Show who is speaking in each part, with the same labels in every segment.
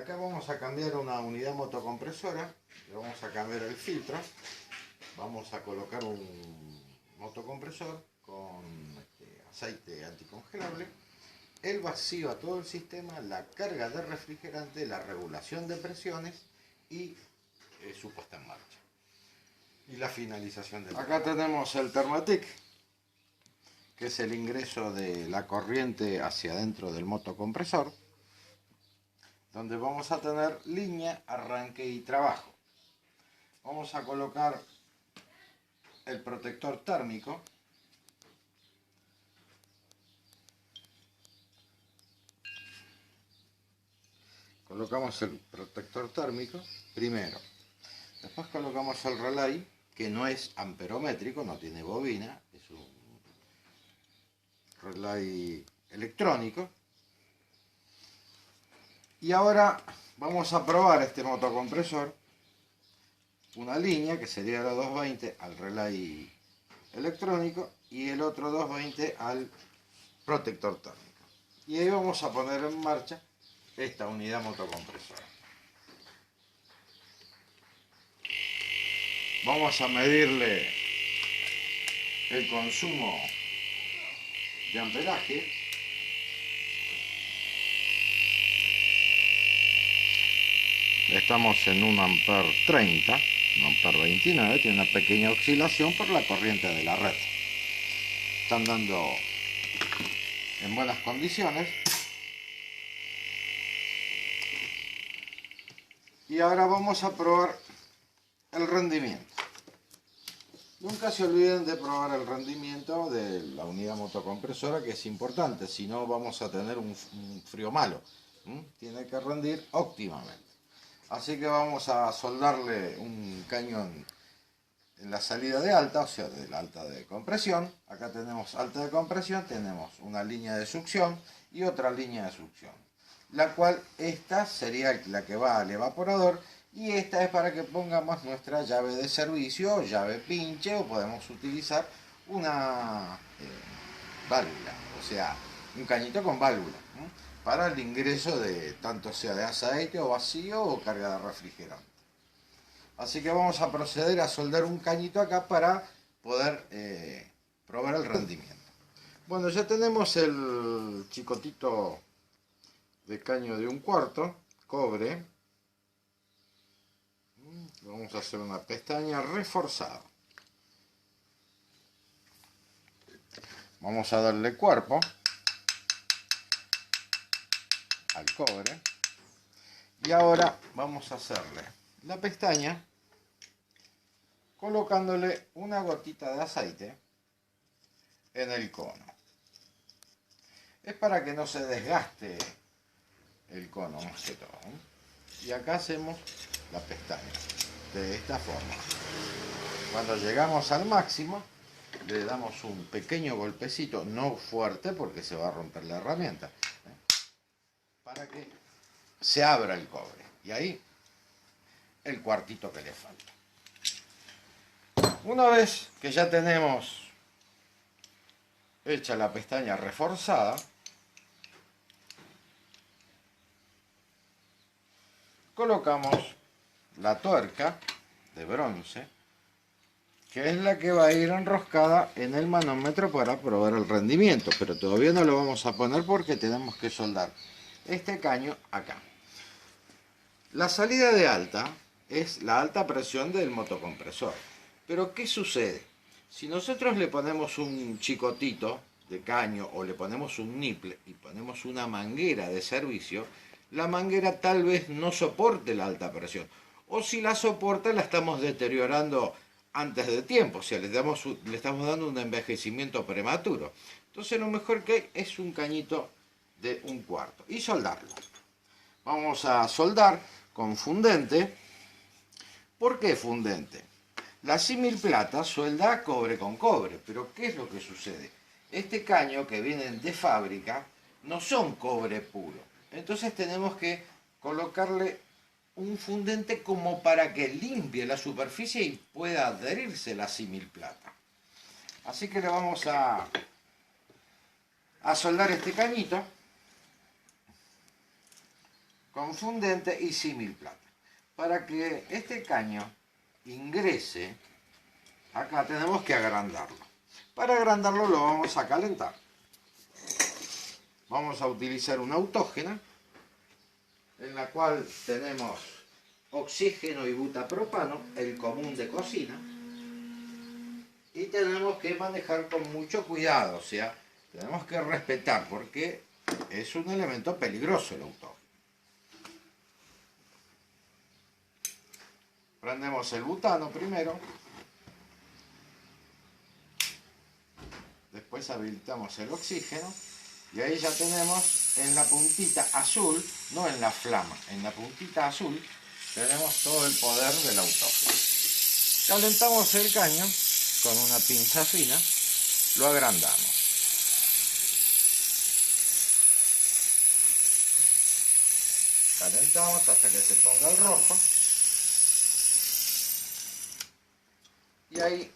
Speaker 1: acá vamos a cambiar una unidad motocompresora, le vamos a cambiar el filtro, vamos a colocar un motocompresor con aceite anticongelable, el vacío a todo el sistema, la carga de refrigerante, la regulación de presiones y su puesta en marcha. Y la finalización del... Acá tenemos el Thermatic, que es el ingreso de la corriente hacia adentro del motocompresor, donde vamos a tener línea, arranque y trabajo. Vamos a colocar el protector térmico. Colocamos el protector térmico primero. Después colocamos el relay, que no es amperométrico, no tiene bobina, es un relay electrónico. Y ahora vamos a probar este motocompresor, una línea que sería la 220 al relay electrónico y el otro 220 al protector térmico. Y ahí vamos a poner en marcha esta unidad motocompresora. Vamos a medirle el consumo de amperaje. Estamos en 1 ampere 30, 1 ampere 29, tiene una pequeña oscilación por la corriente de la red. Están dando en buenas condiciones. Y ahora vamos a probar el rendimiento. Nunca se olviden de probar el rendimiento de la unidad motocompresora, que es importante, si no vamos a tener un frío malo. Tiene que rendir óptimamente. Así que vamos a soldarle un cañón en la salida de alta, o sea, de la alta de compresión. Acá tenemos alta de compresión, tenemos una línea de succión y otra línea de succión. La cual esta sería la que va al evaporador y esta es para que pongamos nuestra llave de servicio, llave pinche, o podemos utilizar una válvula, o sea, un cañito con válvula, para el ingreso de tanto sea de aceite o vacío o carga de refrigerante. Así que vamos a proceder a soldar un cañito acá para poder probar el rendimiento. Bueno, ya tenemos el chicotito de caño de 1/4, cobre. Vamos a hacer una pestaña reforzada. Vamos a darle cuerpo al cobre. Y ahora vamos a hacerle la pestaña colocándole una gotita de aceite en el cono. Es para que no se desgaste el cono más que todo. Y acá hacemos la pestaña de esta forma. Cuando llegamos al máximo le damos un pequeño golpecito, no fuerte porque se va a romper la herramienta, para que se abra el cobre y ahí el cuartito que le falta. Una vez que ya tenemos hecha la pestaña reforzada, colocamos la tuerca de bronce, que es la que va a ir enroscada en el manómetro para probar el rendimiento, pero todavía no lo vamos a poner porque tenemos que soldar este caño acá. La salida de alta es la alta presión del motocompresor. Pero ¿qué sucede? Si nosotros le ponemos un chicotito de caño o le ponemos un nipple y ponemos una manguera de servicio, la manguera tal vez no soporte la alta presión. O si la soporta, la estamos deteriorando antes de tiempo, o sea, le estamos dando un envejecimiento prematuro. Entonces lo mejor que hay es un cañito de 1/4 y soldarlo. Vamos a soldar con fundente. ¿Por qué fundente? La símil plata suelda cobre con cobre, pero ¿qué es lo que sucede? Este caño que vienen de fábrica no son cobre puro, entonces tenemos que colocarle un fundente como para que limpie la superficie y pueda adherirse la símil plata. Así que le vamos a soldar este cañito con fundente y símil plata. Para que este caño ingrese, acá tenemos que agrandarlo. Para agrandarlo lo vamos a calentar. Vamos a utilizar una autógena en la cual tenemos oxígeno y butapropano, el común de cocina, y tenemos que manejar con mucho cuidado, o sea, tenemos que respetar porque es un elemento peligroso el autógeno. Prendemos el butano primero, después habilitamos el oxígeno y ahí ya tenemos en la puntita azul, no en la flama, en la puntita azul tenemos todo el poder del autógeno. Calentamos el caño con una pinza fina, lo agrandamos. Calentamos hasta que se ponga el rojo. Y ahí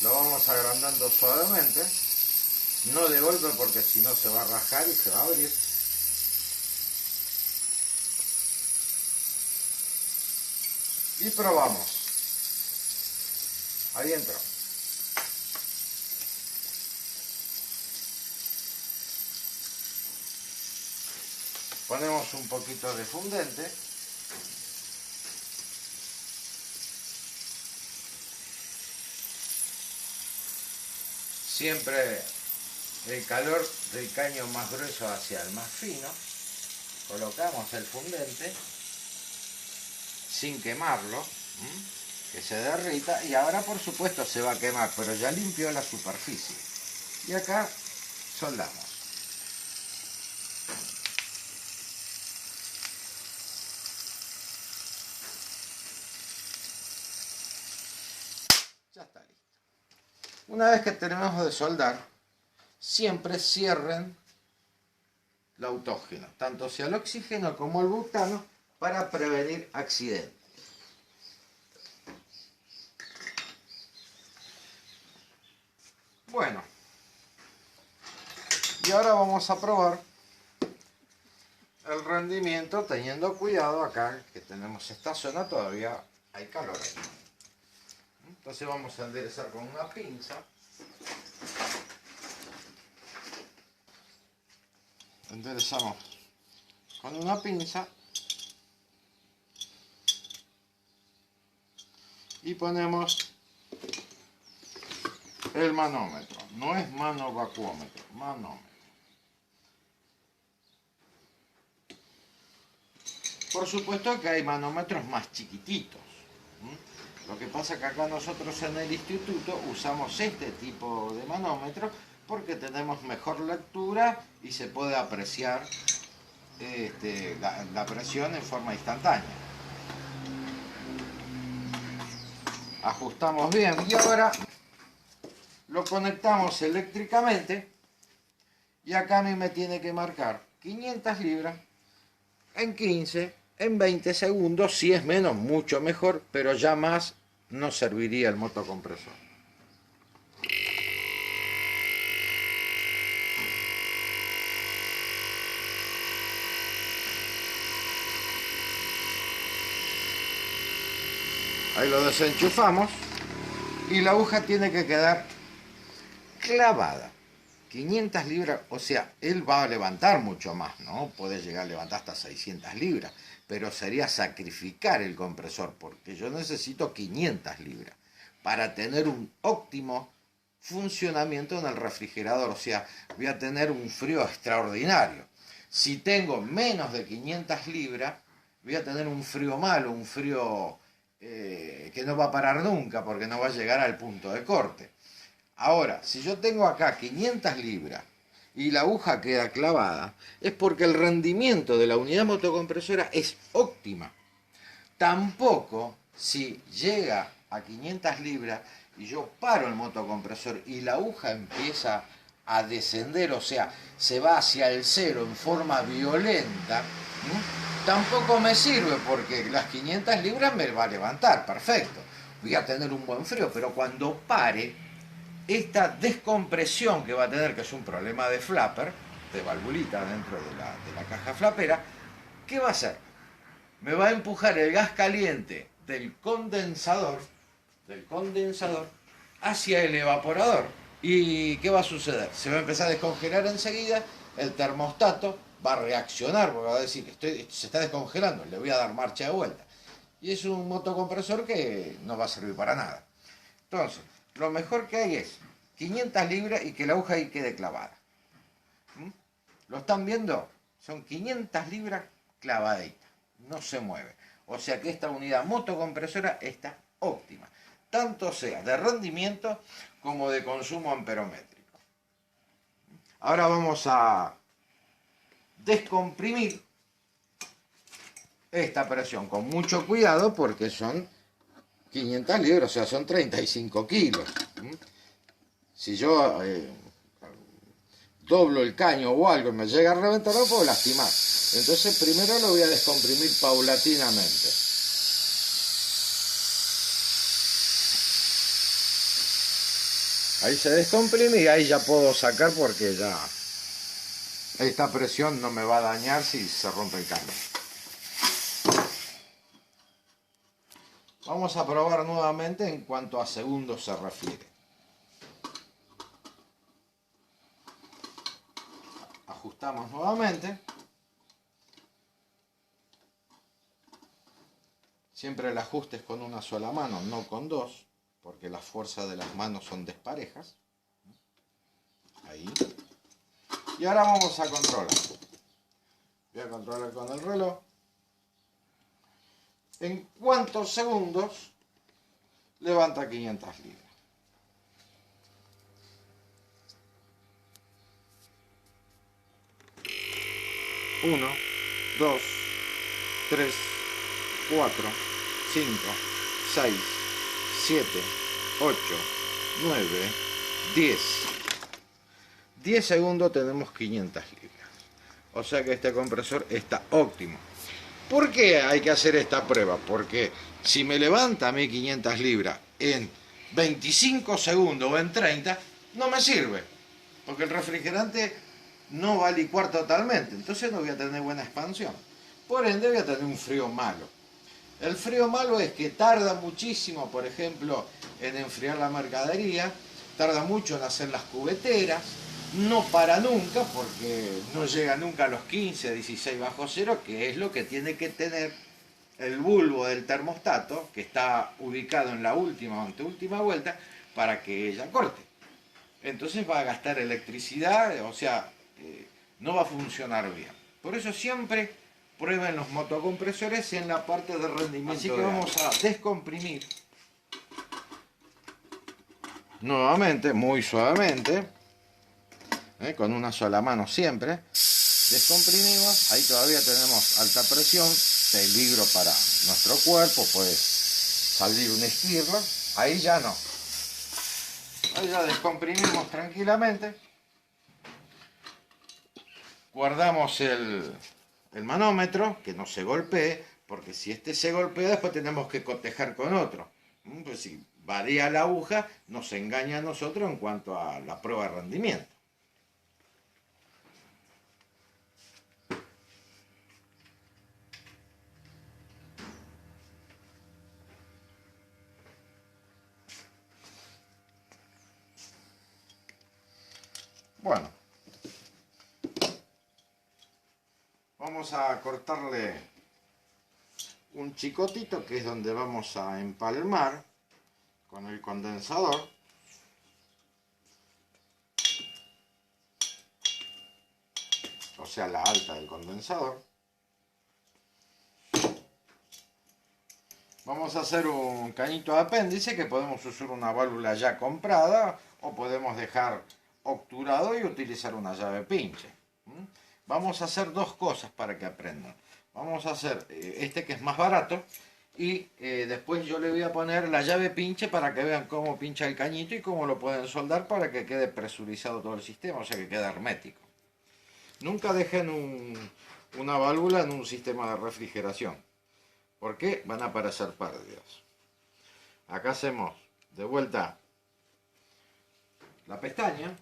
Speaker 1: lo vamos agrandando suavemente, no de golpe porque si no se va a rajar y se va a abrir. Y probamos. Ahí entró. Ponemos un poquito de fundente. Siempre el calor del caño más grueso hacia el más fino. Colocamos el fundente sin quemarlo, que se derrita, y ahora por supuesto se va a quemar, pero ya limpió la superficie. Y acá soldamos. Ya está listo. Una vez que terminamos de soldar, siempre cierren la autógena, tanto sea el oxígeno como el butano, para prevenir accidentes. Bueno, y ahora vamos a probar el rendimiento teniendo cuidado acá que tenemos esta zona, todavía hay calor ahí. Entonces vamos a enderezar con una pinza. Enderezamos con una pinza y ponemos el manómetro. No es mano vacuómetro, manómetro. Por supuesto que hay manómetros más chiquititos. Lo que pasa es que acá nosotros en el instituto usamos este tipo de manómetro porque tenemos mejor lectura y se puede apreciar la presión en forma instantánea. Ajustamos bien y ahora lo conectamos eléctricamente y acá a mí me tiene que marcar 500 libras en 15, en 20 segundos, si es menos mucho mejor, pero ya más no serviría el motocompresor. Ahí lo desenchufamos y la aguja tiene que quedar clavada. 500 libras, o sea, él va a levantar mucho más, ¿no? Puede llegar a levantar hasta 600 libras, pero sería sacrificar el compresor, porque yo necesito 500 libras para tener un óptimo funcionamiento en el refrigerador, o sea, voy a tener un frío extraordinario. Si tengo menos de 500 libras, voy a tener un frío malo, un frío que no va a parar nunca, porque no va a llegar al punto de corte. Ahora, si yo tengo acá 500 libras y la aguja queda clavada, es porque el rendimiento de la unidad motocompresora es óptima. Tampoco si llega a 500 libras y yo paro el motocompresor y la aguja empieza a descender, o sea, se va hacia el cero en forma violenta, tampoco me sirve porque las 500 libras me va a levantar, perfecto. Voy a tener un buen frío, pero cuando pare, esta descompresión que va a tener, que es un problema de flapper, de valvulita dentro de la caja flapera, ¿qué va a hacer? Me va a empujar el gas caliente del condensador hacia el evaporador. ¿Y qué va a suceder? Se va a empezar a descongelar enseguida, el termostato va a reaccionar, porque va a decir, se está descongelando, le voy a dar marcha de vuelta. Y es un motocompresor que no va a servir para nada. Entonces, lo mejor que hay es 500 libras y que la aguja ahí quede clavada. ¿Mm? ¿Lo están viendo? Son 500 libras clavaditas, no se mueve. O sea que esta unidad motocompresora está óptima, tanto sea de rendimiento como de consumo amperométrico. Ahora vamos a descomprimir esta presión con mucho cuidado porque son 500 libras, o sea, son 35 kilos. Si yo doblo el caño o algo y me llega a reventar, lo puedo lastimar. Entonces primero lo voy a descomprimir paulatinamente. Ahí se descomprime y ahí ya puedo sacar porque ya esta presión no me va a dañar si se rompe el caño. Vamos a probar nuevamente en cuanto a segundos se refiere. Ajustamos nuevamente. Siempre el ajuste es con una sola mano, no con dos, porque las fuerzas de las manos son desparejas. Ahí. Y ahora vamos a controlar. Voy a controlar con el reloj. ¿En cuántos segundos levanta 500 libras? 1, 2, 3, 4, 5, 6, 7, 8, 9, 10. 10 segundos tenemos 500 libras. O sea que este compresor está óptimo. ¿Por qué hay que hacer esta prueba? Porque si me levanta a mí 500 libras en 25 segundos o en 30, no me sirve. Porque el refrigerante no va a licuar totalmente. Entonces no voy a tener buena expansión. Por ende voy a tener un frío malo. El frío malo es que tarda muchísimo, por ejemplo, en enfriar la mercadería. Tarda mucho en hacer las cubeteras. No para nunca, porque no llega nunca a los 15, 16 bajo cero, que es lo que tiene que tener el bulbo del termostato, que está ubicado en la última o anteúltima vuelta, para que ella corte. Entonces va a gastar electricidad, o sea, no va a funcionar bien. Por eso siempre prueben los motocompresores en la parte de rendimiento. Así que vamos a descomprimir nuevamente, muy suavemente. Con una sola mano siempre. Descomprimimos, ahí todavía tenemos alta presión, peligro para nuestro cuerpo, puede salir un esquirlo, ahí ya no. Ahí ya descomprimimos tranquilamente, guardamos el manómetro, que no se golpee, porque si este se golpea después tenemos que cotejar con otro. Pues si varía la aguja, nos engaña a nosotros en cuanto a la prueba de rendimiento. Bueno, vamos a cortarle un chicotito que es donde vamos a empalmar con el condensador. O sea, la alta del condensador. Vamos a hacer un cañito de apéndice que podemos usar una válvula ya comprada o podemos dejar obturado y utilizar una llave pinche. Vamos a hacer dos cosas para que aprendan. Vamos a hacer este que es más barato y después yo le voy a poner la llave pinche para que vean cómo pincha el cañito y cómo lo pueden soldar para que quede presurizado todo el sistema, o sea que quede hermético. Nunca dejen una válvula en un sistema de refrigeración, porque van a aparecer pérdidas. Acá hacemos de vuelta la pestaña.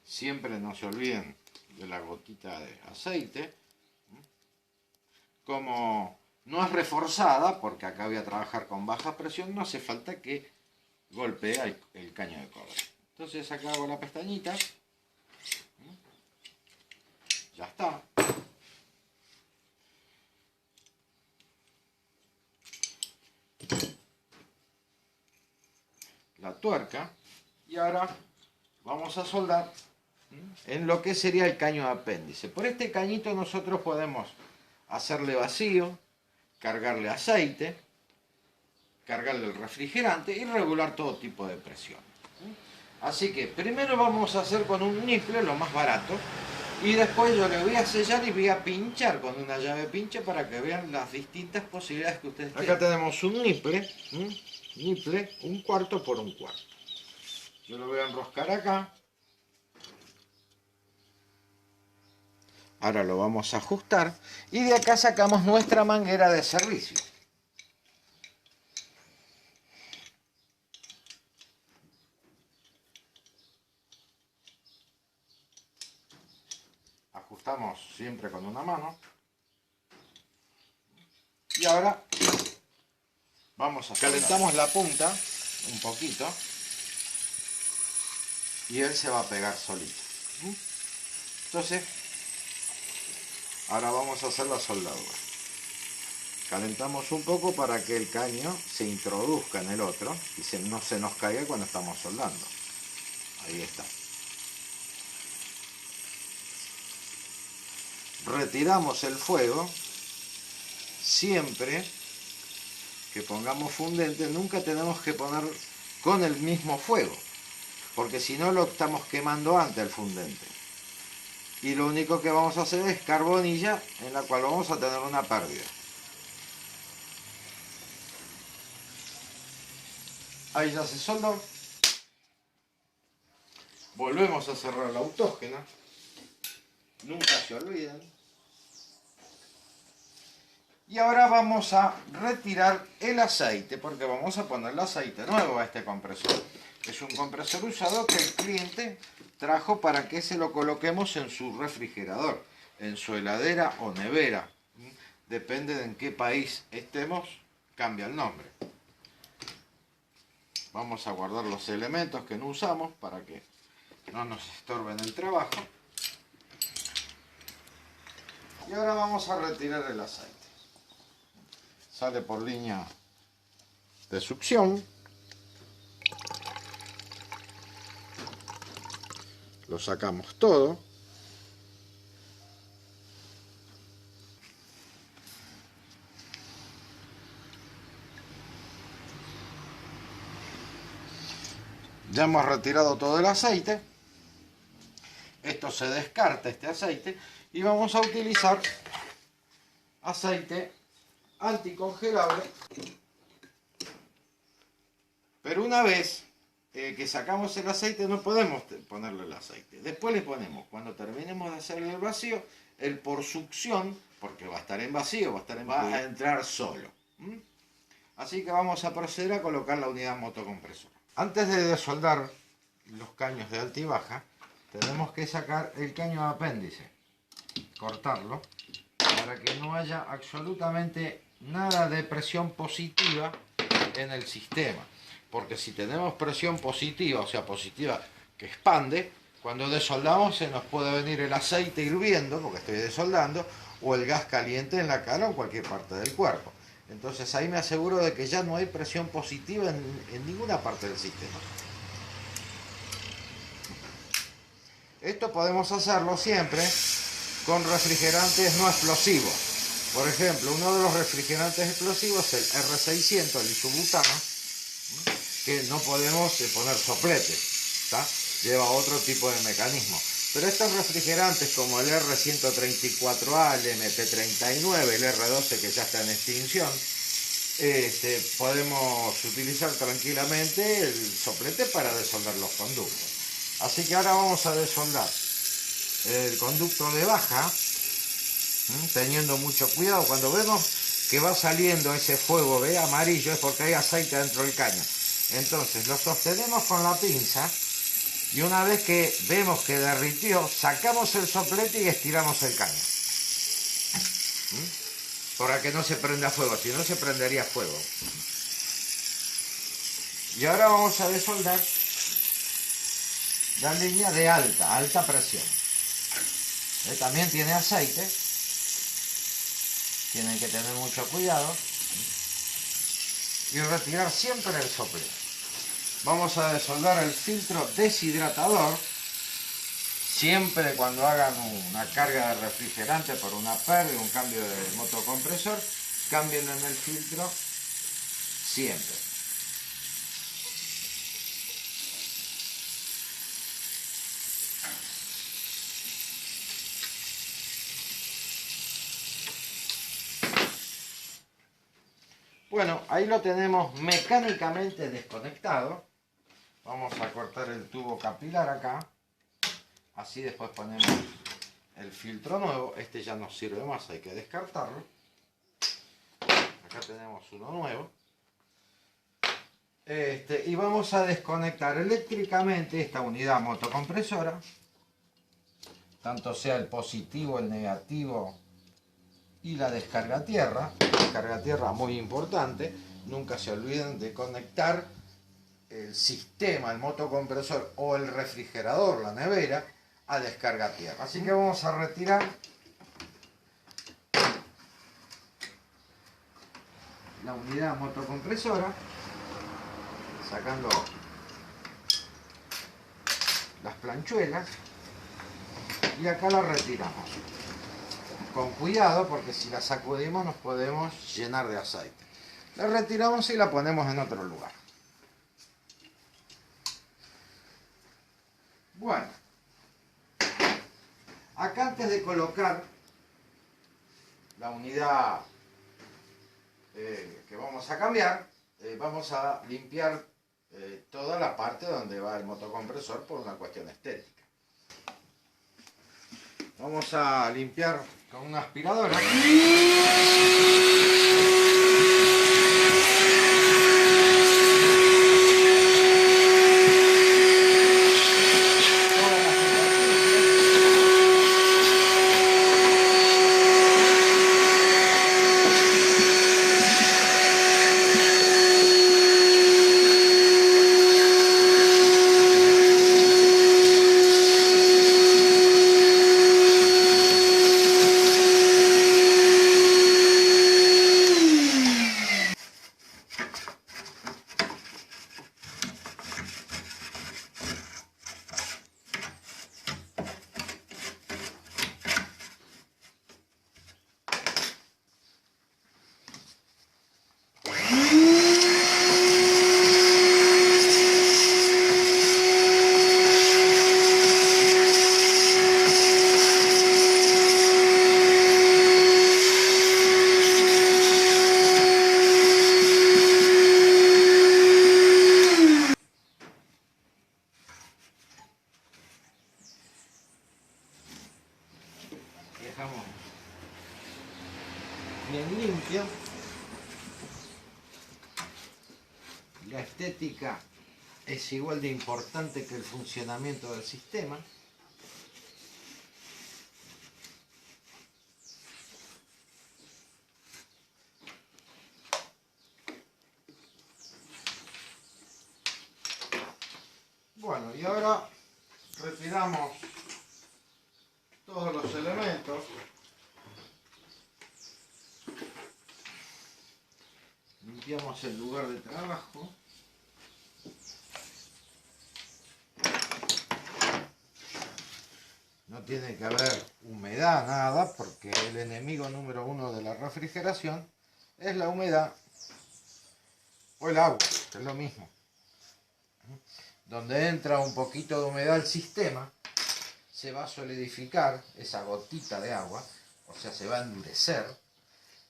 Speaker 1: Siempre no se olviden de la gotita de aceite. Como no es reforzada, porque acá voy a trabajar con baja presión, no hace falta que golpee el caño de cobre. Entonces acá hago la pestañita. Ya está. La tuerca. Y ahora vamos a soldar en lo que sería el caño de apéndice. Por este cañito nosotros podemos hacerle vacío, cargarle aceite, cargarle el refrigerante y regular todo tipo de presión. Así que primero vamos a hacer con un nipple, lo más barato, y después yo le voy a sellar y voy a pinchar con una llave pinche para que vean las distintas posibilidades que ustedes tienen. Acá tenemos un nipple, un cuarto por un cuarto. Yo lo voy a enroscar acá. Ahora lo vamos a ajustar y de acá sacamos nuestra manguera de servicio. Ajustamos siempre con una mano. Y ahora vamos a calentamos la punta un poquito y él se va a pegar solito. Entonces, ahora vamos a hacer la soldadura. Calentamos un poco para que el caño se introduzca en el otro y no se nos caiga cuando estamos soldando. Ahí está. Retiramos el fuego. Siempre que pongamos fundente, nunca tenemos que poner con el mismo fuego, porque si no lo estamos quemando antes el fundente. Y lo único que vamos a hacer es carbonilla, en la cual vamos a tener una pérdida. Ahí ya se soldó. Volvemos a cerrar la autógena. Nunca se olviden. Y ahora vamos a retirar el aceite, porque vamos a ponerle aceite nuevo a este compresor. Es un compresor usado que el cliente trajo para que se lo coloquemos en su refrigerador, en su heladera o nevera. Depende de en qué país estemos, cambia el nombre. Vamos a guardar los elementos que no usamos para que no nos estorben el trabajo. Y ahora vamos a retirar el aceite. Sale por línea de succión. Lo sacamos todo. Ya hemos retirado todo el aceite. Esto se descarta, este aceite, y vamos a utilizar aceite anticongelable. Pero una vez que sacamos el aceite no podemos ponerle el aceite. Después le ponemos, cuando terminemos de hacer el vacío, el por succión, porque va a estar en vacío, va a entrar solo. Así que vamos a proceder a colocar la unidad motocompresora. Antes de desoldar los caños de alta y baja, tenemos que sacar el caño de apéndice, cortarlo, para que no haya absolutamente nada de presión positiva en el sistema. Porque si tenemos presión positiva, o sea positiva que expande, cuando desoldamos se nos puede venir el aceite hirviendo, porque estoy desoldando, o el gas caliente en la cara o en cualquier parte del cuerpo. Entonces ahí me aseguro de que ya no hay presión positiva en ninguna parte del sistema. Esto podemos hacerlo siempre con refrigerantes no explosivos. Por ejemplo, uno de los refrigerantes explosivos es el R600, el isobutano, que no podemos poner soplete, ¿tá? Lleva otro tipo de mecanismo. Pero estos refrigerantes como el R134A, el MP39, el R12 que ya está en extinción, podemos utilizar tranquilamente el soplete para desoldar los conductos. Así que ahora vamos a desoldar el conducto de baja, teniendo mucho cuidado. Cuando vemos que va saliendo ese fuego, ¿ve? Amarillo, es porque hay aceite dentro del caño. Entonces lo sostenemos con la pinza y una vez que vemos que derritió, sacamos el soplete y estiramos el caño. Para que no se prenda fuego, si no se prendería fuego. Y ahora vamos a desoldar la línea de alta presión. También tiene aceite, tienen que tener mucho cuidado y retirar siempre el soplete. Vamos a desoldar el filtro deshidratador. Siempre cuando hagan una carga de refrigerante por una pérdida, un cambio de motocompresor, cambien en el filtro siempre. Bueno, ahí lo tenemos mecánicamente desconectado. Vamos a cortar el tubo capilar acá. Así después ponemos el filtro nuevo. Este ya no sirve más, hay que descartarlo. Acá tenemos uno nuevo. Y vamos a desconectar eléctricamente esta unidad motocompresora. Tanto sea el positivo, el negativo y la descarga tierra. Descarga tierra muy importante. Nunca se olviden de conectar el sistema, el motocompresor o el refrigerador, la nevera, a descarga tierra. Así que vamos a retirar la unidad motocompresora, sacando las planchuelas, y acá la retiramos con cuidado porque si la sacudimos nos podemos llenar de aceite. La retiramos y la ponemos en otro lugar. Bueno, acá antes de colocar la unidad que vamos a cambiar, vamos a limpiar toda la parte donde va el motocompresor por una cuestión estética. Vamos a limpiar con una aspiradora. Dejamos bien limpio. La estética es igual de importante que el funcionamiento del sistema. Bueno, y ahora retiramos todos los elementos. Limpiamos el lugar de trabajo. No tiene que haber humedad, nada, porque el enemigo número uno de la refrigeración es la humedad o el agua, que es lo mismo. Donde entra un poquito de humedad al sistema, se va a solidificar esa gotita de agua, o sea, se va a endurecer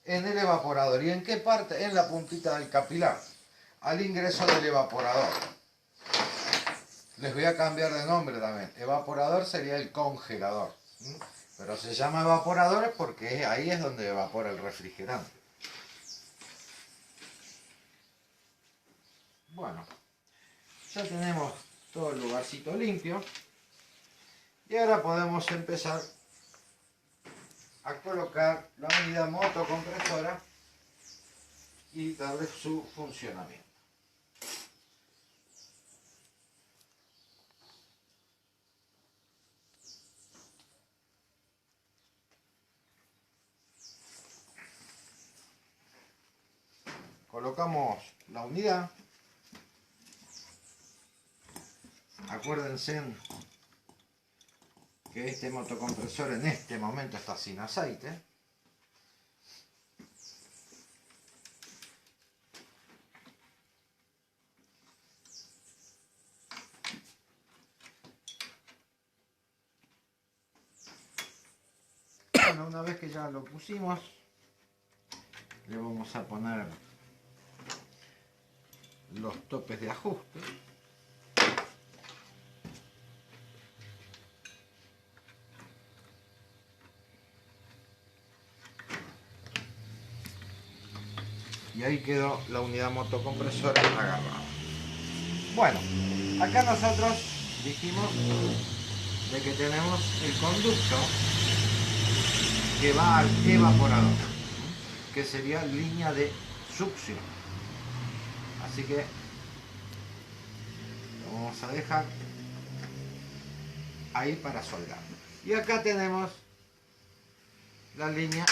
Speaker 1: en el evaporador. ¿Y en qué parte? En la puntita del capilar, al ingreso del evaporador. Les voy a cambiar de nombre también. Evaporador sería el congelador, pero se llama evaporador porque ahí es donde evapora el refrigerante. Bueno, ya tenemos todo el lugarcito limpio y ahora podemos empezar a colocar la unidad motocompresora y darle su funcionamiento. Colocamos la unidad. Acuérdense que este motocompresor en este momento está sin aceite. Bueno, una vez que ya lo pusimos, le vamos a poner los topes de ajuste. Y ahí quedó la unidad motocompresora agarrada. Bueno, acá nosotros dijimos de que tenemos el conducto que va al evaporador, que sería línea de succión. Así que lo vamos a dejar ahí para soldar. Y acá tenemos la línea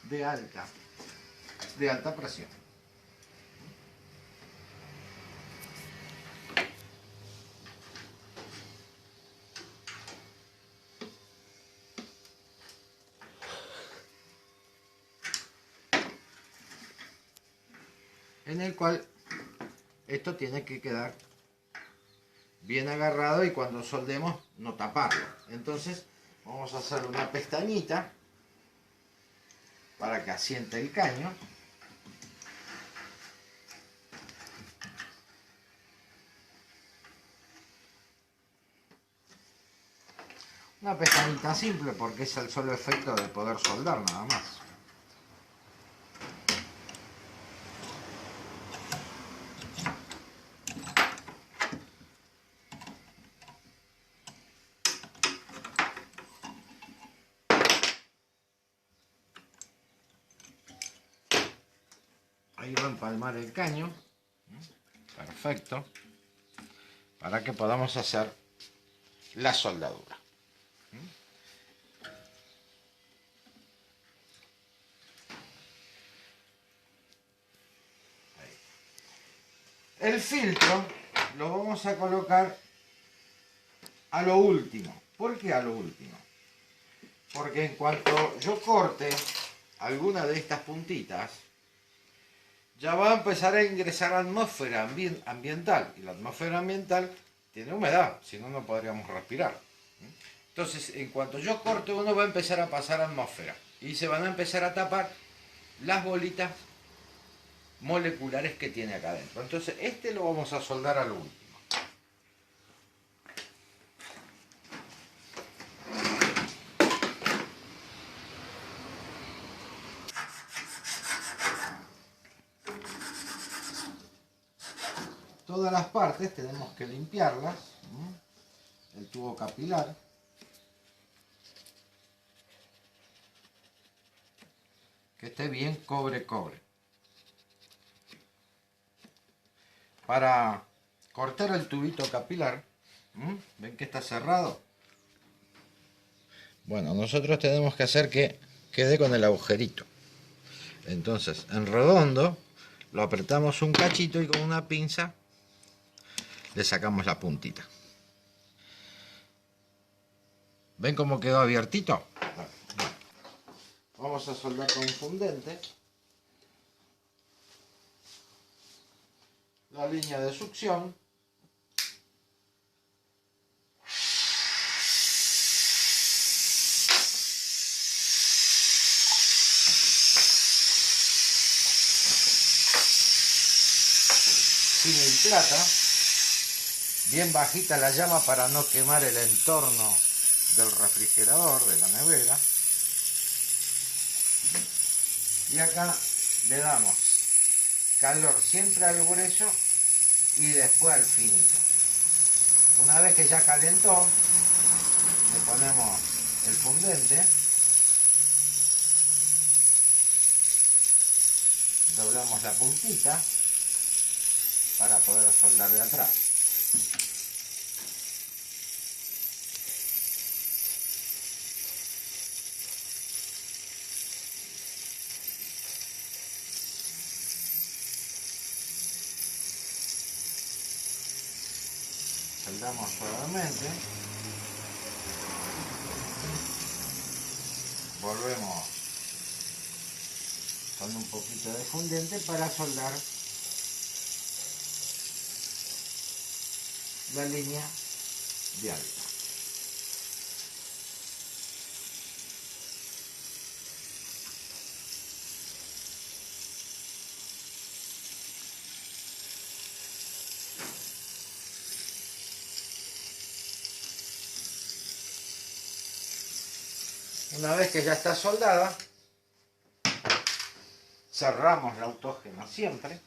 Speaker 1: de alta presión. En el cual esto tiene que quedar bien agarrado y cuando soldemos no taparlo. Entonces vamos a hacer una pestañita para que asiente el caño. Una pestañita simple porque es el solo efecto de poder soldar nada más. Ahí va a empalmar el caño. Perfecto. Para que podamos hacer la soldadura. El filtro lo vamos a colocar a lo último. ¿Por qué a lo último? Porque en cuanto yo corte alguna de estas puntitas, ya va a empezar a ingresar atmósfera ambiental. Y la atmósfera ambiental tiene humedad, si no, no podríamos respirar. Entonces, en cuanto yo corte uno, va a empezar a pasar atmósfera. Y se van a empezar a tapar las bolitas moleculares que tiene acá adentro. Entonces, este lo vamos a soldar a lo último. Todas las partes tenemos que limpiarlas. El tubo capilar. Que esté bien cobre-cobre. Para cortar el tubito capilar, ¿ven que está cerrado? Bueno, nosotros tenemos que hacer que quede con el agujerito. Entonces, en redondo, lo apretamos un cachito y con una pinza le sacamos la puntita. ¿Ven cómo quedó abiertito? Bueno, vamos a soldar con fundente la línea de succión. Sin plata, bien bajita la llama para no quemar el entorno del refrigerador, de la nevera. Y acá le damos calor siempre al grueso y después al finito. Una vez que ya calentó, le ponemos el fundente, doblamos la puntita para poder soldar de atrás. Soldamos suavemente, volvemos con un poquito de fundente para soldar la línea de alta. Una vez que ya está soldada, cerramos la autógena siempre.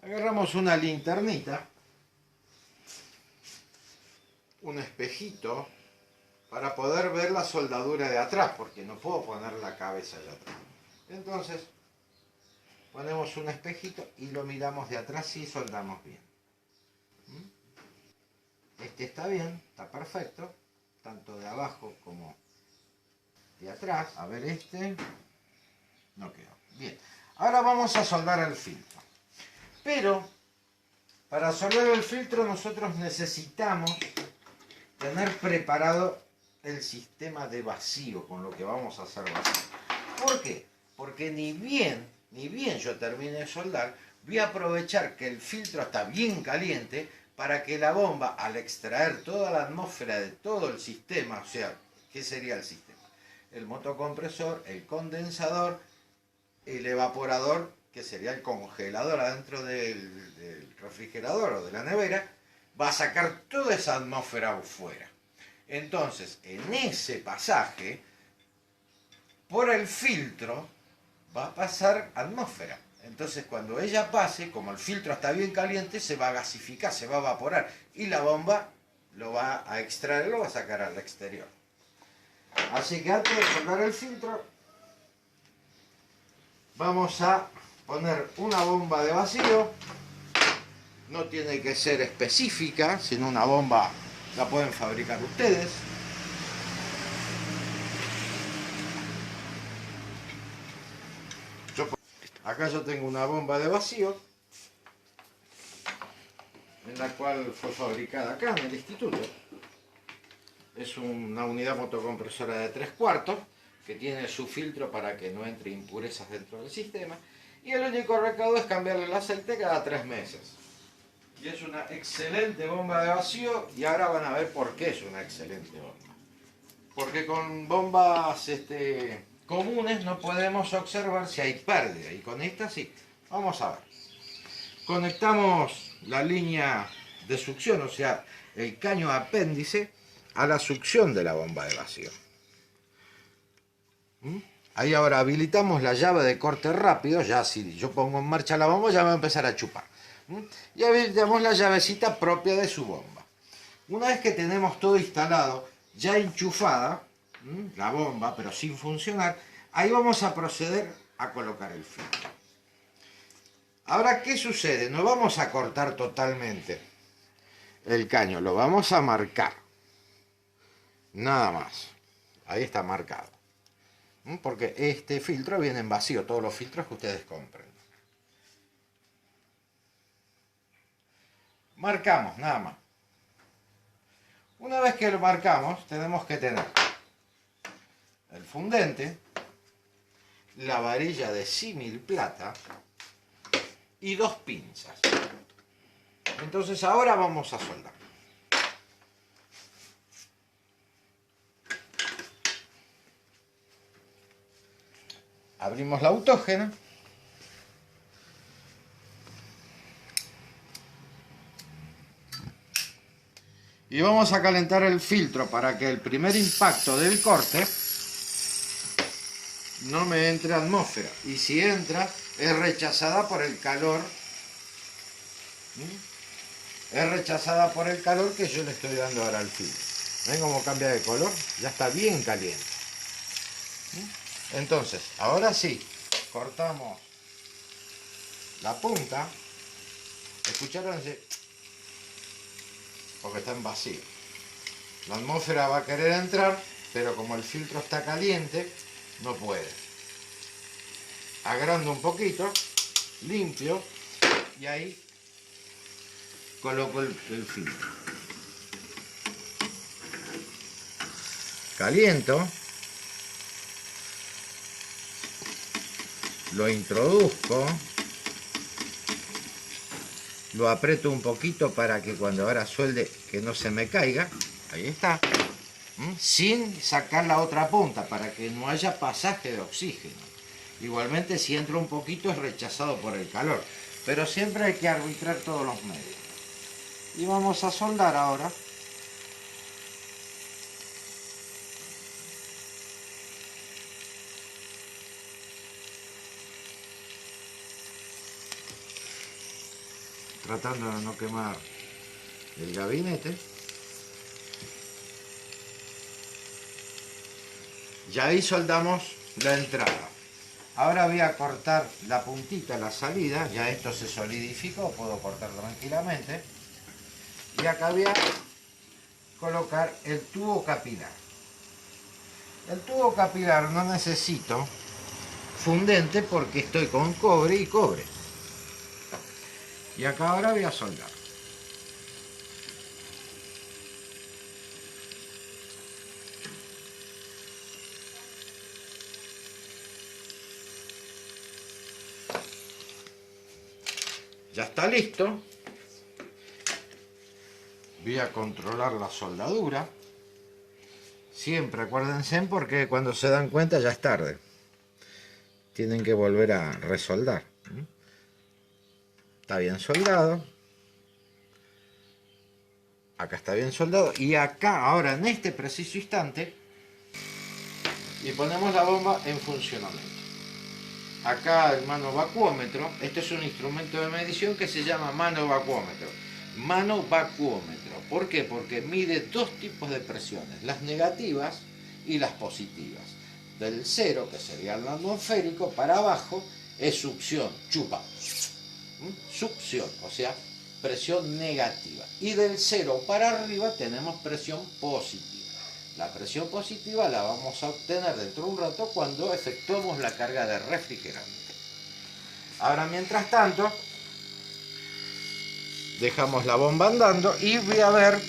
Speaker 1: Agarramos una linternita, un espejito, para poder ver la soldadura de atrás, porque no puedo poner la cabeza allá atrás. Entonces, ponemos un espejito y lo miramos de atrás y soldamos bien. Este está bien, está perfecto, tanto de abajo como de atrás. A ver, este no quedó. Bien, ahora vamos a soldar el filtro. Pero para soldar el filtro nosotros necesitamos tener preparado el sistema de vacío con lo que vamos a hacer vacío. ¿Por qué? Porque ni bien yo termine de soldar, voy a aprovechar que el filtro está bien caliente para que la bomba, al extraer toda la atmósfera de todo el sistema, o sea, ¿qué sería el sistema? El motocompresor, el condensador, el evaporador, que sería el congelador adentro del refrigerador o de la nevera, va a sacar toda esa atmósfera afuera. Entonces, en ese pasaje, por el filtro, va a pasar atmósfera. Entonces, cuando ella pase, como el filtro está bien caliente, se va a gasificar, se va a evaporar. Y la bomba lo va a extraer, lo va a sacar al exterior. Así que antes de soldar el filtro, vamos a poner una bomba de vacío. No tiene que ser específica, sino una bomba la pueden fabricar ustedes. Acá yo tengo una bomba de vacío, en la cual fue fabricada acá en el instituto. Es una unidad motocompresora de 3/4 que tiene su filtro para que no entre impurezas dentro del sistema. Y el único recaudo es cambiarle el aceite cada 3 meses. Y es una excelente bomba de vacío, y ahora van a ver por qué es una excelente bomba. Porque con bombas comunes no podemos observar si hay pérdida, y con esta sí. Vamos a ver. Conectamos la línea de succión, o sea, el caño apéndice, a la succión de la bomba de vacío. Ahí ahora habilitamos la llave de corte rápido. Ya si yo pongo en marcha la bomba, ya va a empezar a chupar. Y habilitamos la llavecita propia de su bomba. Una vez que tenemos todo instalado, ya enchufada la bomba, pero sin funcionar, ahí vamos a proceder a colocar el filtro. Ahora, ¿qué sucede? No vamos a cortar totalmente el caño, lo vamos a marcar. Nada más. Ahí está marcado. Porque este filtro viene en vacío, todos los filtros que ustedes compren. Marcamos, nada más. Una vez que lo marcamos, tenemos que tener el fundente, la varilla de símil plata y 2 pinzas. Entonces ahora vamos a soldar. Abrimos la autógena. Y vamos a calentar el filtro para que el primer impacto del corte no me entre atmósfera. Y si entra, es rechazada por el calor Es rechazada por el calor que yo le estoy dando ahora al filtro. ¿Ven cómo cambia de color? Ya está bien caliente. Entonces, ahora sí, cortamos la punta. ¿Escucharon ese? Porque está en vacío. La atmósfera va a querer entrar, pero como el filtro está caliente, no puede. Agrando un poquito, limpio, y ahí coloco el filtro. Caliento. Lo introduzco. Lo aprieto un poquito para que cuando ahora suelde que no se me caiga. Ahí está. Sin sacar la otra punta para que no haya pasaje de oxígeno. Igualmente si entra un poquito es rechazado por el calor. Pero siempre hay que arbitrar todos los medios. Y vamos a soldar ahora. Tratando de no quemar el gabinete. Ya ahí soldamos la entrada. Ahora voy a cortar la puntita, la salida. Ya esto se solidificó, puedo cortar tranquilamente. Y acá voy a colocar el tubo capilar. El tubo capilar no necesito fundente porque estoy con cobre y cobre. Y acá ahora voy a soldar. Ya está listo. Voy a controlar la soldadura. Siempre acuérdense porque cuando se dan cuenta ya es tarde. Tienen que volver a resoldar. Está bien soldado. Acá está bien soldado. Y acá, ahora en este preciso instante, y ponemos la bomba en funcionamiento. Acá el mano vacuómetro. Este es un instrumento de medición que se llama mano vacuómetro. Mano vacuómetro. ¿Por qué? Porque mide dos tipos de presiones, las negativas y las positivas. Del cero, que sería el atmosférico, para abajo es succión, chupa. Succión, o sea, presión negativa. Y del cero para arriba tenemos presión positiva. La presión positiva la vamos a obtener dentro de un rato cuando efectuemos la carga de refrigerante. Ahora, mientras tanto, dejamos la bomba andando y voy a ver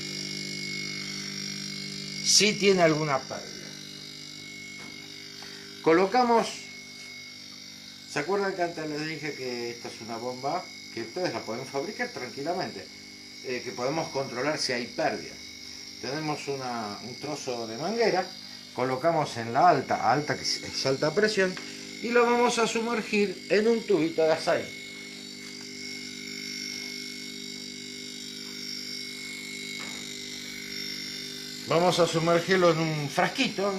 Speaker 1: si tiene alguna pérdida. Colocamos, ¿se acuerdan que antes les dije que esta es una bomba que ustedes la pueden fabricar tranquilamente? Que podemos controlar si hay pérdida. Tenemos un trozo de manguera, colocamos en la alta que es alta presión, y lo vamos a sumergir en un tubito de aceite. Vamos a sumergirlo en un frasquito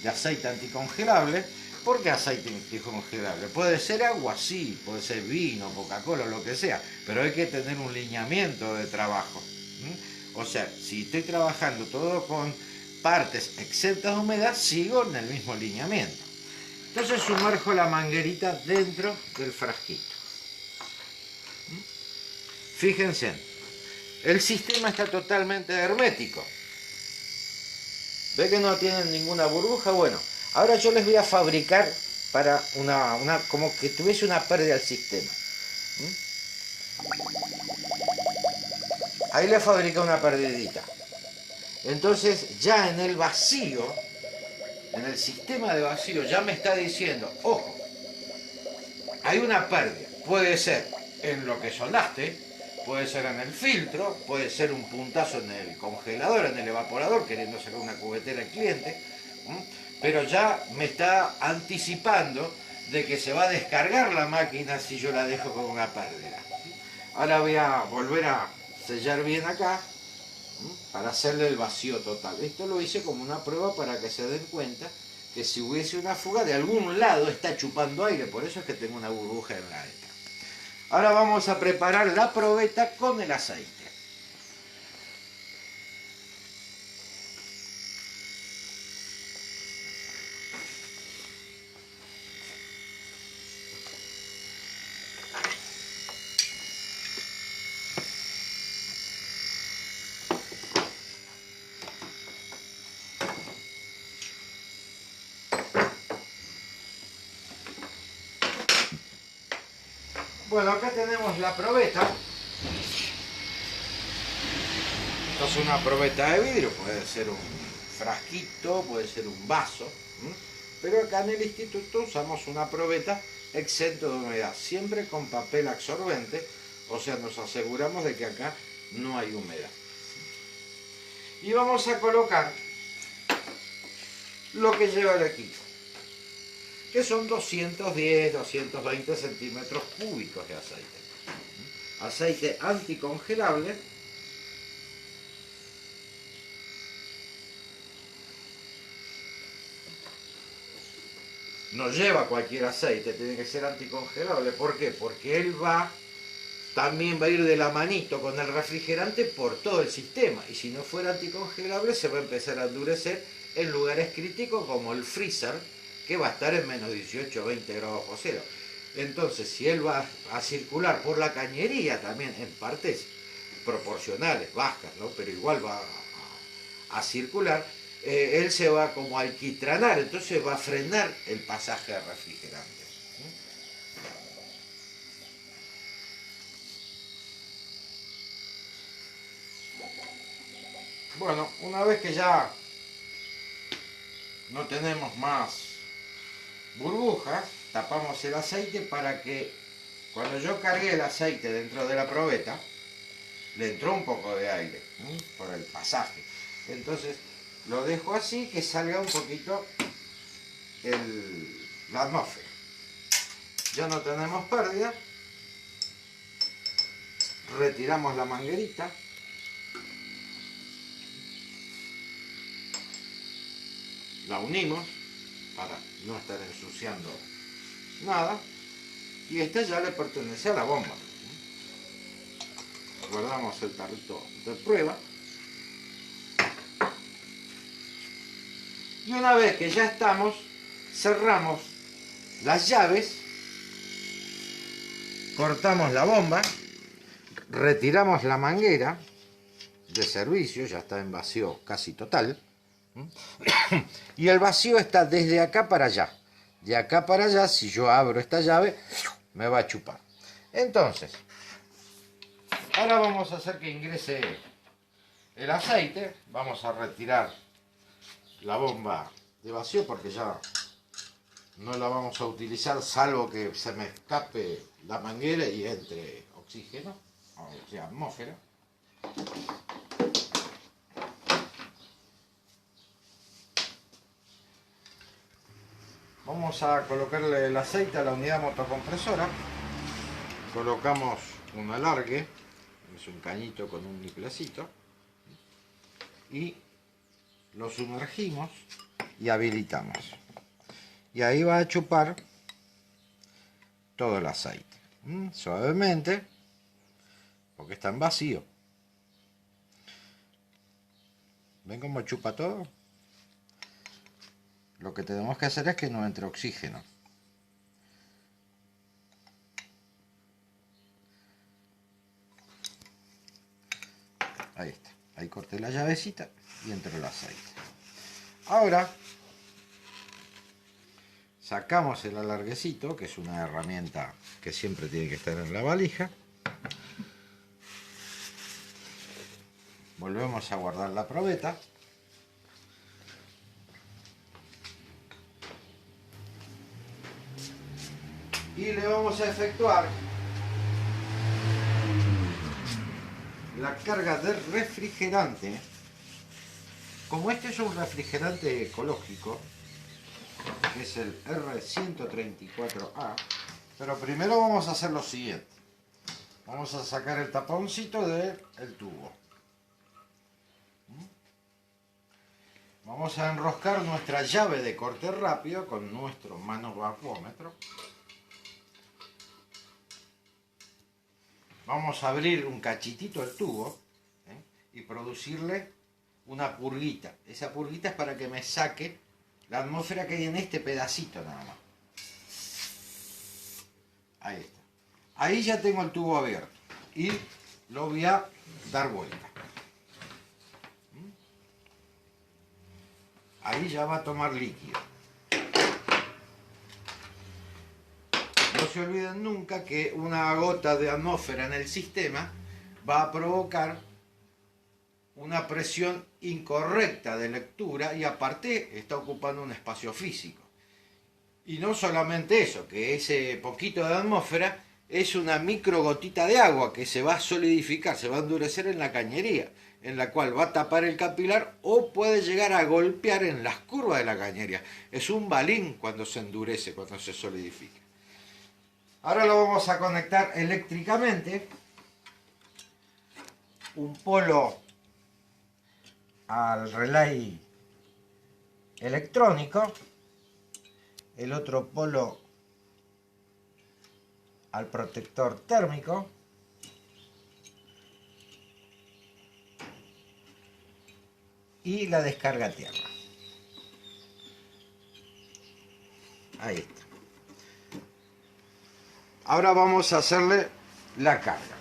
Speaker 1: de aceite anticongelable. ¿Por qué aceite anticongelable? Puede ser agua, sí, puede ser vino, Coca-Cola, lo que sea, pero hay que tener un lineamiento de trabajo. O sea, si estoy trabajando todo con partes exentas de humedad, sigo en el mismo lineamiento. Entonces sumerjo la manguerita dentro del frasquito. Fíjense, el sistema está totalmente hermético. ¿Ve que no tienen ninguna burbuja? Bueno, ahora yo les voy a fabricar para como que tuviese una pérdida al sistema. Ahí le fabriqué una perdidita. Entonces ya en el vacío, en el sistema de vacío, ya me está diciendo, ojo, hay una pérdida. Puede ser en lo que soldaste, puede ser en el filtro, puede ser un puntazo en el congelador, en el evaporador, queriendo sacar una cubetera al cliente, pero ya me está anticipando de que se va a descargar la máquina si yo la dejo con una pérdida. Ahora voy a volver a sellar bien acá para hacerle el vacío total. Esto lo hice como una prueba para que se den cuenta que si hubiese una fuga de algún lado está chupando aire, por eso es que tengo una burbuja en la alta. Ahora vamos a preparar la probeta con el aceite. Bueno, acá tenemos la probeta. Esto es una probeta de vidrio, puede ser un frasquito, puede ser un vaso. Pero acá en el instituto usamos una probeta exento de humedad, siempre con papel absorbente, o sea, nos aseguramos de que acá no hay humedad. Y vamos a colocar lo que lleva el equipo, que son 210, 220 centímetros cúbicos de aceite. Aceite anticongelable. No lleva cualquier aceite, tiene que ser anticongelable. ¿Por qué? Porque él también va a ir de la manito con el refrigerante por todo el sistema. Y si no fuera anticongelable, se va a empezar a endurecer en lugares críticos como el freezer, que va a estar en menos 18 o 20 grados bajo cero. Entonces, si él va a circular por la cañería también en partes proporcionales, bajas, ¿no? Pero igual va a circular, él se va como a alquitranar, entonces va a frenar el pasaje de refrigerante. Bueno, una vez que ya no tenemos más burbujas, tapamos el aceite para que cuando yo cargué el aceite dentro de la probeta, le entró un poco de aire por el pasaje. Entonces lo dejo así, que salga un poquito la atmósfera. Ya no tenemos pérdida. Retiramos la manguerita. La unimos para no estar ensuciando nada. Y esta ya le pertenece a la bomba. Guardamos el tarrito de prueba. Y una vez que ya estamos, cerramos las llaves, cortamos la bomba, retiramos la manguera de servicio, ya está en vacío casi total, y el vacío está desde acá para allá. De acá para allá, si yo abro esta llave, me va a chupar. Entonces, ahora vamos a hacer que ingrese el aceite. Vamos a retirar la bomba de vacío porque ya no la vamos a utilizar, salvo que se me escape la manguera y entre oxígeno, o sea, atmósfera. Vamos a colocarle el aceite a la unidad motocompresora. Colocamos un alargue, es un cañito con un niplecito, y lo sumergimos y habilitamos. Y ahí va a chupar todo el aceite. Suavemente, porque está en vacío. ¿Ven cómo chupa todo? Lo que tenemos que hacer es que no entre oxígeno. Ahí está. Ahí corté la llavecita y entró el aceite. Ahora sacamos el alarguecito, que es una herramienta que siempre tiene que estar en la valija. Volvemos a guardar la probeta. Y le vamos a efectuar la carga de refrigerante. Como este es un refrigerante ecológico, que es el R134A, pero primero vamos a hacer lo siguiente. Vamos a sacar el taponcito del tubo. Vamos a enroscar nuestra llave de corte rápido con nuestro manovacuómetro. vamos a abrir un cachitito el tubo y producirle una purguita. Esa purguita es para que me saque la atmósfera que hay en este pedacito nada más. Ahí está. Ahí ya tengo el tubo abierto y lo voy a dar vuelta. Ahí ya va a tomar líquido. No se olviden nunca que una gota de atmósfera en el sistema va a provocar una presión incorrecta de lectura y aparte está ocupando un espacio físico. Y no solamente eso, que ese poquito de atmósfera es una micro gotita de agua que se va a solidificar, se va a endurecer en la cañería, en la cual va a tapar el capilar o puede llegar a golpear en las curvas de la cañería. Es un balín cuando se endurece, cuando se solidifica. Ahora lo vamos a conectar eléctricamente. Un polo al relay electrónico, el otro polo al protector térmico y la descarga a tierra. Ahí está. Ahora vamos a hacerle la carga.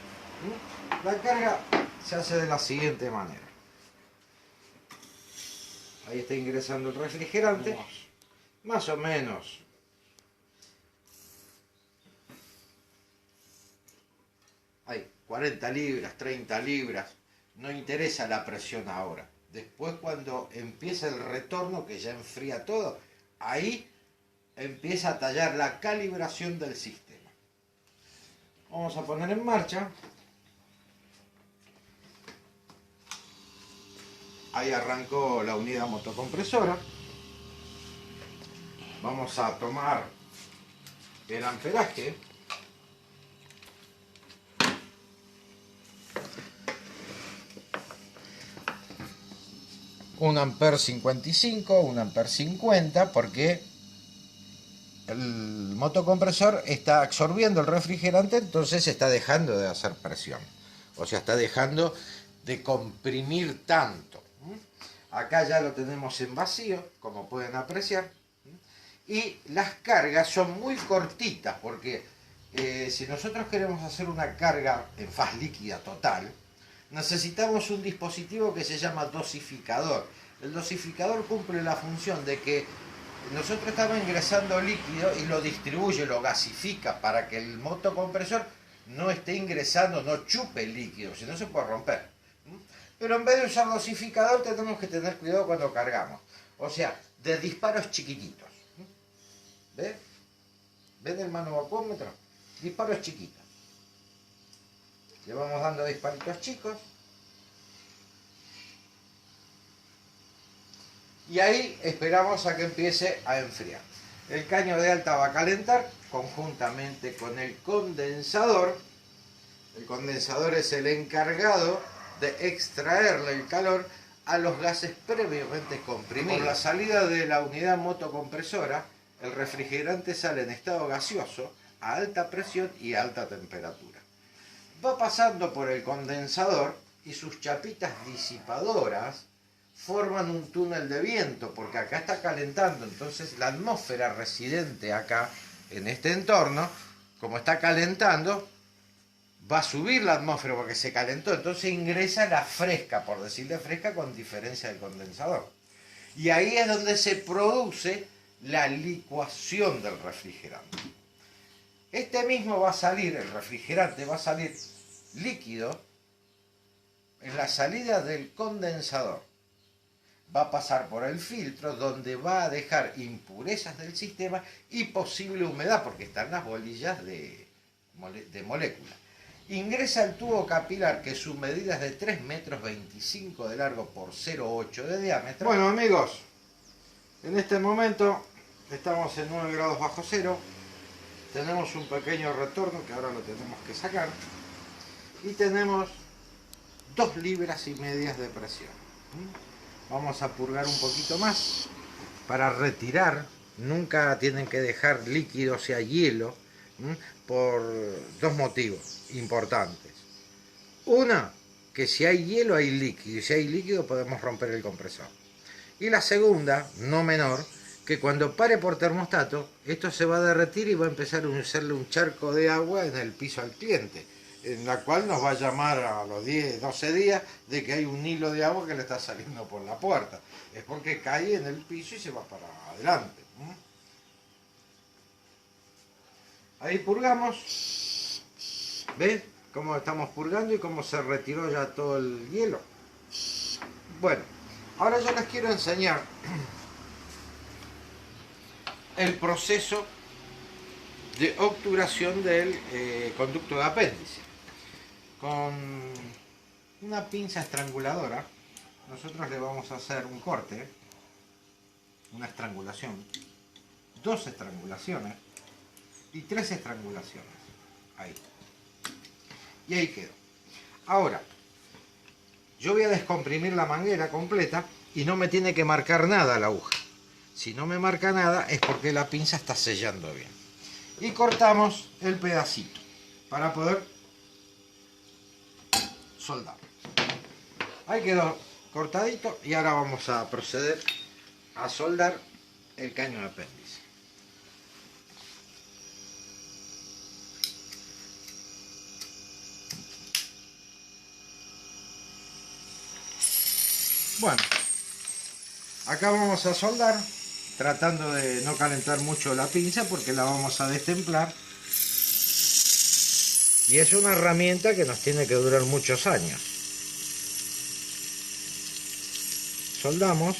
Speaker 1: La carga se hace de la siguiente manera. Ahí está ingresando el refrigerante, más o menos. Hay 40 libras, 30 libras, no interesa la presión ahora. Después cuando empieza el retorno, que ya enfría todo, ahí empieza a tallar la calibración del sistema. Vamos a poner en marcha. Ahí arrancó la unidad motocompresora. Vamos a tomar el amperaje. Un amper 55, un amper 50, porque el motocompresor está absorbiendo el refrigerante, entonces está dejando de hacer presión. O sea, está dejando de comprimir tanto. Acá ya lo tenemos en vacío, como pueden apreciar. Y las cargas son muy cortitas, porque si nosotros queremos hacer una carga en faz líquida total, necesitamos un dispositivo que se llama dosificador. El dosificador cumple la función de que nosotros estamos ingresando líquido y lo distribuye, lo gasifica para que el motocompresor no esté ingresando, no chupe el líquido, si no se puede romper. Pero en vez de usar dosificador tenemos que tener cuidado cuando cargamos. O sea, de disparos chiquititos. ¿Ven? ¿Ven el manovacúmetro? Disparos chiquitos. Le vamos dando disparitos chicos. Y ahí esperamos a que empiece a enfriar. El caño de alta va a calentar conjuntamente con el condensador. El condensador es el encargado de extraerle el calor a los gases previamente comprimidos. Por la salida de la unidad motocompresora, el refrigerante sale en estado gaseoso, a alta presión y alta temperatura. Va pasando por el condensador y sus chapitas disipadoras forman un túnel de viento, porque acá está calentando, entonces la atmósfera residente acá, en este entorno, como está calentando, va a subir la atmósfera porque se calentó, entonces ingresa la fresca, por decirle fresca, con diferencia del condensador. Y ahí es donde se produce la licuación del refrigerante. Este mismo va a salir, el refrigerante va a salir líquido en la salida del condensador. Va a pasar por el filtro donde va a dejar impurezas del sistema y posible humedad, porque están las bolillas de molécula. Ingresa al tubo capilar, que su medida es de 3,25 metros de largo por 0,8 de diámetro. Bueno, amigos, en este momento estamos en 9 grados bajo cero. Tenemos un pequeño retorno que ahora lo tenemos que sacar. Y tenemos 2,5 libras de presión. Vamos a purgar un poquito más para retirar. Nunca tienen que dejar líquido, o sea hielo, por dos motivos importantes. Una, que si hay hielo hay líquido, y si hay líquido podemos romper el compresor. Y la segunda, no menor, que cuando pare por termostato, esto se va a derretir y va a empezar a hacerle un charco de agua en el piso al cliente, en la cual nos va a llamar a los 10, 12 días de que hay un hilo de agua que le está saliendo por la puerta. Es porque cae en el piso y se va para adelante. Ahí purgamos. ¿Ves cómo estamos purgando y cómo se retiró ya todo el hielo? Bueno, ahora yo les quiero enseñar el proceso de obturación del conducto de apéndice. Con una pinza estranguladora nosotros le vamos a hacer un corte, una estrangulación, 2 estrangulaciones y 3 estrangulaciones. Ahí. Y ahí quedó. Ahora, yo voy a descomprimir la manguera completa y no me tiene que marcar nada la aguja. Si no me marca nada es porque la pinza está sellando bien. Y cortamos el pedacito para poder soldar. Ahí quedó cortadito y ahora vamos a proceder a soldar el caño de apéndice. Bueno, acá vamos a soldar, tratando de no calentar mucho la pinza porque la vamos a destemplar. Y es una herramienta que nos tiene que durar muchos años. Soldamos.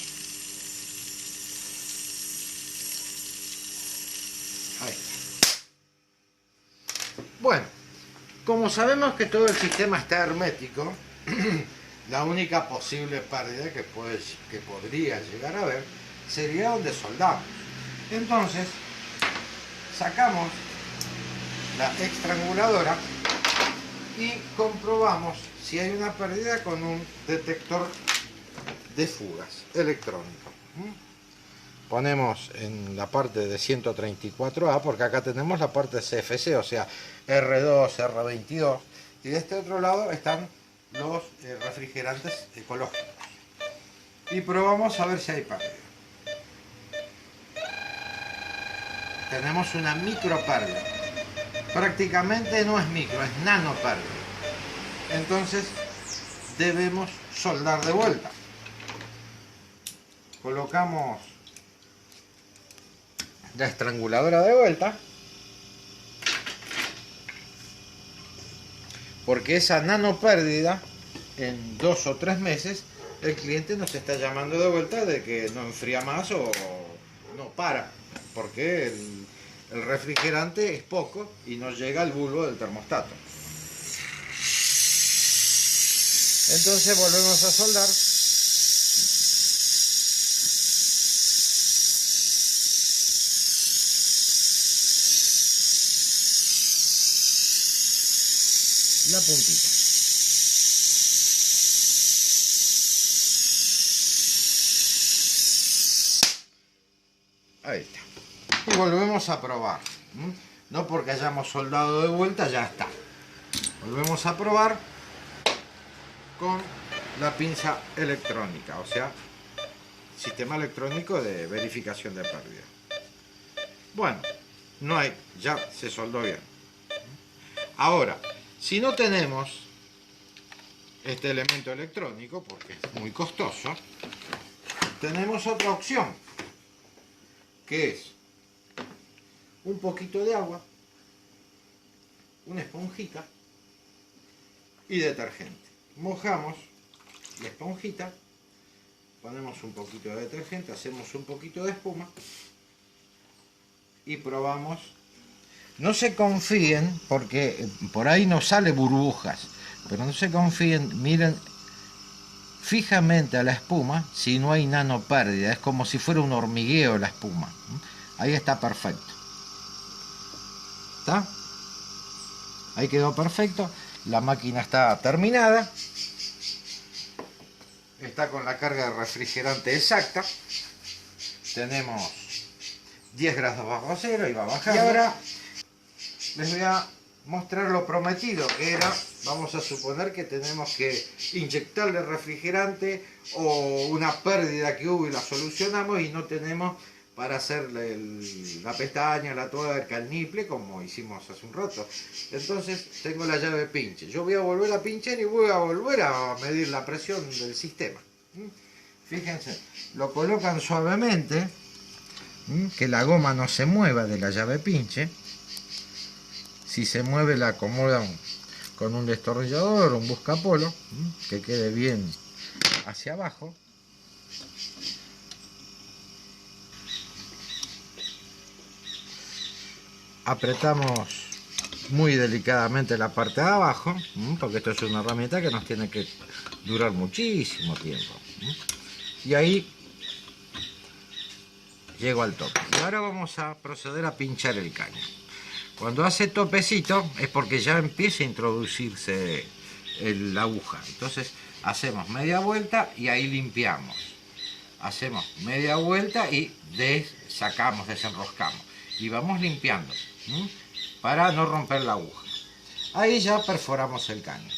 Speaker 1: Ahí está. Bueno, como sabemos que todo el sistema está hermético, la única posible pérdida que podría llegar a haber sería donde soldamos. Entonces, sacamos la estranguladora y comprobamos si hay una pérdida con un detector de fugas electrónico. Ponemos en la parte de 134A, porque acá tenemos la parte CFC, o sea, R2, R22, y de este otro lado están los refrigerantes ecológicos. Y probamos a ver si hay pérdida. Tenemos una micro pérdida. Prácticamente no es micro, es nano pérdida. Entonces debemos soldar de vuelta. Colocamos la estranguladora de vuelta, porque esa nano pérdida en 2 o 3 meses el cliente nos está llamando de vuelta de que no enfría más o no para, porque el refrigerante es poco y no llega al bulbo del termostato. Entonces volvemos a soldar. La puntita. Ahí está. Y volvemos a probar. No porque hayamos soldado de vuelta ya está. Volvemos a probar con la pinza electrónica, o sea, sistema electrónico de verificación de pérdida. Bueno, no hay, ya se soldó bien. Ahora, si no tenemos este elemento electrónico, porque es muy costoso, tenemos otra opción, que es un poquito de agua, una esponjita y detergente. Mojamos la esponjita, ponemos un poquito de detergente, hacemos un poquito de espuma y probamos. No se confíen, porque por ahí nos sale burbujas, pero no se confíen, miren fijamente a la espuma si no hay nano pérdida, es como si fuera un hormigueo la espuma. Ahí está perfecto. ¿Está? Ahí quedó perfecto. La máquina está terminada. Está con la carga de refrigerante exacta. Tenemos 10 grados bajo cero y va bajando. Y ahora les voy a mostrar lo prometido, que era vamos a suponer que tenemos que inyectarle refrigerante o una pérdida que hubo y la solucionamos y no tenemos para hacer la pestaña, la tuerca, el niple, como hicimos hace un rato. Entonces tengo la llave pinche. Yo voy a volver a pinchar y voy a volver a medir la presión del sistema. Fíjense, lo colocan suavemente, que la goma no se mueva de la llave pinche. Si se mueve la acomodan con un destornillador o un buscapolo, que quede bien hacia abajo. Apretamos muy delicadamente la parte de abajo, porque esto es una herramienta que nos tiene que durar muchísimo tiempo. Y ahí llego al tope. Y ahora vamos a proceder a pinchar el caño. Cuando hace topecito es porque ya empieza a introducirse la aguja. Entonces hacemos media vuelta y ahí limpiamos. Hacemos media vuelta y sacamos, desenroscamos. Y vamos limpiando, para no romper la aguja. Ahí ya perforamos el caño.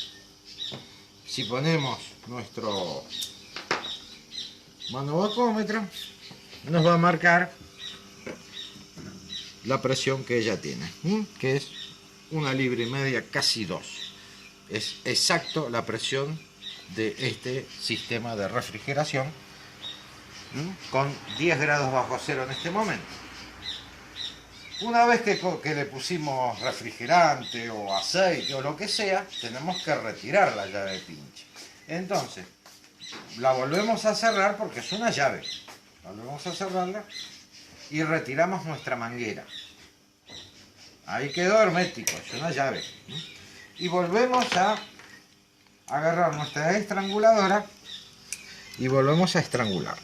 Speaker 1: Si ponemos nuestro manovacómetro, nos va a marcar la presión que ella tiene, que es 1,5 libras, casi 2. Es exacto la presión de este sistema de refrigeración, con 10 grados bajo cero en este momento. Una vez que le pusimos refrigerante o aceite o lo que sea, tenemos que retirar la llave pinche. Entonces, la volvemos a cerrar porque es una llave. Volvemos a cerrarla y retiramos nuestra manguera. Ahí quedó hermético, es una llave. Y volvemos a agarrar nuestra estranguladora y volvemos a estrangular.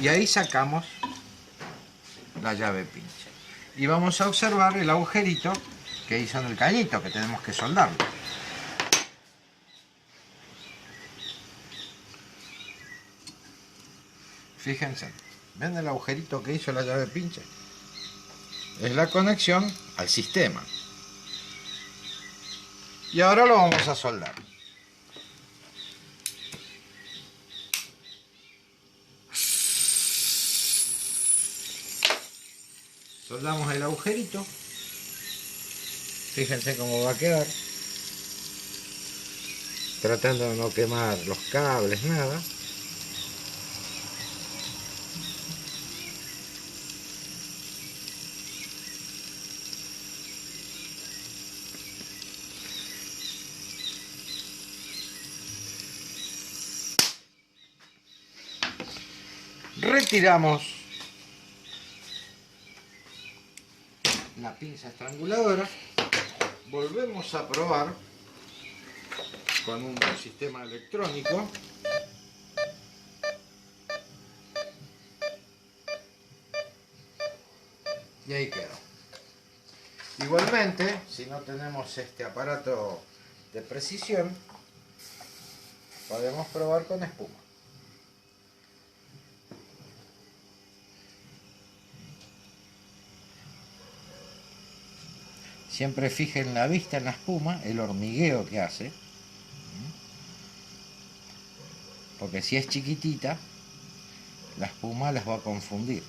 Speaker 1: Y ahí sacamos la llave pinche. Y vamos a observar el agujerito que hizo en el cañito, que tenemos que soldarlo. Fíjense, ¿ven el agujerito que hizo la llave pinche? Es la conexión al sistema. Y ahora lo vamos a soldar. Soldamos el agujerito. Fíjense cómo va a quedar. Tratando de no quemar los cables, nada. Retiramos la pinza estranguladora, volvemos a probar con un sistema electrónico. Y ahí quedó. Igualmente, si no tenemos este aparato de precisión, podemos probar con espuma. Siempre fijen la vista en la espuma, el hormigueo que hace. Porque si es chiquitita, la espuma las va a confundir.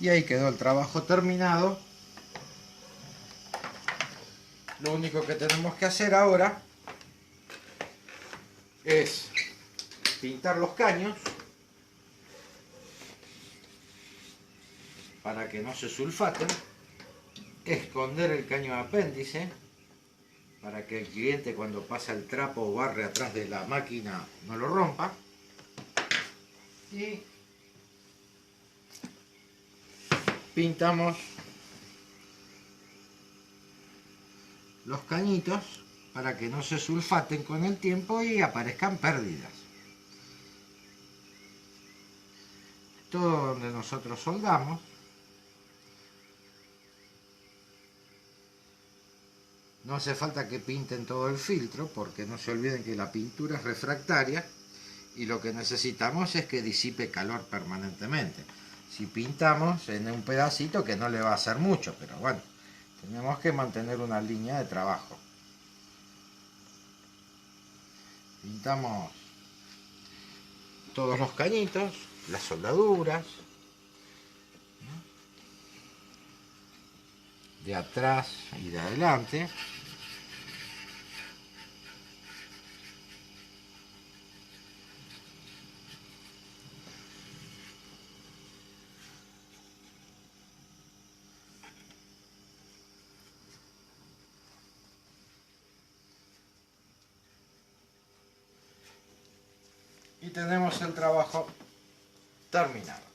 Speaker 1: Y ahí quedó el trabajo terminado. Lo único que tenemos que hacer ahora es pintar los caños para que no se sulfaten. Esconder el caño apéndice para que el cliente cuando pasa el trapo o barre atrás de la máquina no lo rompa, y pintamos los cañitos para que no se sulfaten con el tiempo y aparezcan pérdidas. Todo donde nosotros soldamos. No hace falta que pinten todo el filtro porque no se olviden que la pintura es refractaria y lo que necesitamos es que disipe calor permanentemente. si pintamos en un pedacito que no le va a hacer mucho, pero bueno, tenemos que mantener una línea de trabajo. Pintamos todos los cañitos, las soldaduras, de atrás y de adelante. Y tenemos el trabajo terminado.